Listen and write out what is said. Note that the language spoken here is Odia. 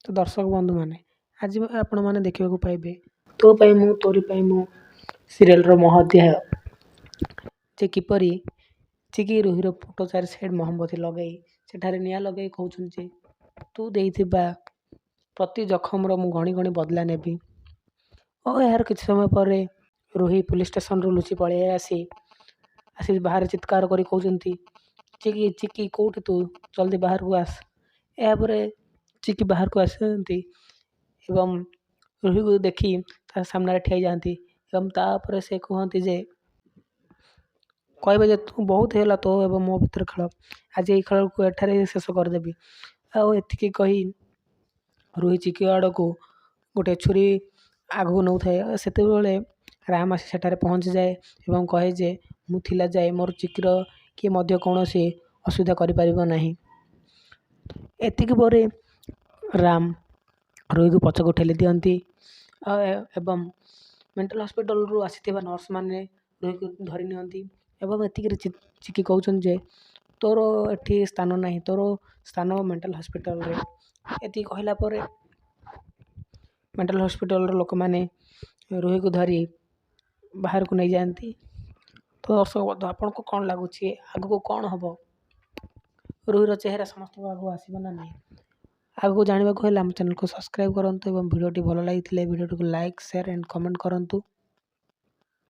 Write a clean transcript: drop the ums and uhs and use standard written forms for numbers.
ତ ଦର୍ଶକ ବନ୍ଧୁମାନେ ଆଜି ଆପଣମାନେ ଦେଖିବାକୁ ପାଇବେ ତୋ ପାଇଁ ମୁଁ ତୋରି ପାଇଁ ମୁଁ ସିରିଏଲ୍ର ମହାଧ୍ୟାୟ ଯେ କିପରି ଚିକି ରୁହିର ଫଟୋ ଚାରି ସାଇଡ଼୍ ମହମବତୀ ଲଗାଇ ସେଠାରେ ନିଆଁ ଲଗାଇ କହୁଛନ୍ତି ଯେ ତୁ ଦେଇଥିବା ପ୍ରତି ଜଖମର ମୁଁ ଗଣି ଗଣି ବଦଲା ନେବି। ଓ ଏହାର କିଛି ସମୟ ପରେ ରୁହି ପୁଲିସ୍ ଷ୍ଟେସନରୁ ଲୁଚି ପଳାଇ ଆସି ବାହାରେ ଚିତ୍କାର କରି କହୁଛନ୍ତି ଚିକି ଚିକି କେଉଁଠି ତୁ ଜଲ୍ଦି ବାହାରକୁ ଆସ। ଏହାପରେ ଚିକି ବାହାରକୁ ଆସିଥାନ୍ତି ଏବଂ ରୁହିକୁ ଦେଖି ତା ସାମ୍ନାରେ ଠିଆ ଯାଆନ୍ତି ଏବଂ ତାପରେ ସେ କୁହନ୍ତି ଯେ କହିବେ ଯେ ତୁ ବହୁତ ହେଲା ତୋ ଏବଂ ମୋ ଭିତରେ ଖେଳ, ଆଜି ଏଇ ଖେଳକୁ ଏଠାରେ ଶେଷ କରିଦେବି। ଆଉ ଏତିକି କହି ରୁହି ଚିକି ଆଡ଼କୁ ଗୋଟେ ଛୁରୀ ଆଗକୁ ନେଉଥାଏ। ସେତେବେଳେ ରାମ ଆସି ସେଠାରେ ପହଞ୍ଚିଯାଏ ଏବଂ କହେ ଯେ ମୁଁ ଥିଲା ଯାଏ ମୋର ଚିକିର କିଏ ମଧ୍ୟ କୌଣସି ଅସୁବିଧା କରିପାରିବ ନାହିଁ। ଏତିକି ପରେ ରାମ ରୁହିକୁ ପଛକୁ ଠେଲି ଦିଅନ୍ତି ଏବଂ ମେଣ୍ଟାଲ ହସ୍ପିଟାଲରୁ ଆସିଥିବା ନର୍ସମାନେ ରୁହିକୁ ଧରି ନିଅନ୍ତି ଏବଂ ଏତିକିରେ ଚିକି କହୁଛନ୍ତି ଯେ ତୋର ଏଠି ସ୍ଥାନ ନାହିଁ, ତୋର ସ୍ଥାନ ମେଣ୍ଟାଲ ହସ୍ପିଟାଲରେ। ଏତିକି କହିଲା ପରେ ମେଣ୍ଟାଲ ହସ୍ପିଟାଲର ଲୋକମାନେ ରୁହିକୁ ଧରି ବାହାରକୁ ନେଇଯାଆନ୍ତି। ତ ଦର୍ଶକ ବନ୍ଧୁ ଆପଣଙ୍କୁ କ'ଣ ଲାଗୁଛି ଆଗକୁ କ'ଣ ହେବ? ରୁହିର ଚେହେରା ସମସ୍ତଙ୍କ ଆଗକୁ ଆସିବ ନା ନାହିଁ? ଆଗକୁ ଜାଣିବାକୁ ହେଲେ ଆମ ଚ୍ୟାନେଲକୁ ସବସ୍କ୍ରାଇବ୍ କରନ୍ତୁ ଏବଂ ଭିଡ଼ିଓଟି ଭଲ ଲାଗିଥିଲେ ଭିଡ଼ିଓଟିକୁ ଲାଇକ୍ ସେୟାର ଆଣ୍ଡ କମେଣ୍ଟ କରନ୍ତୁ।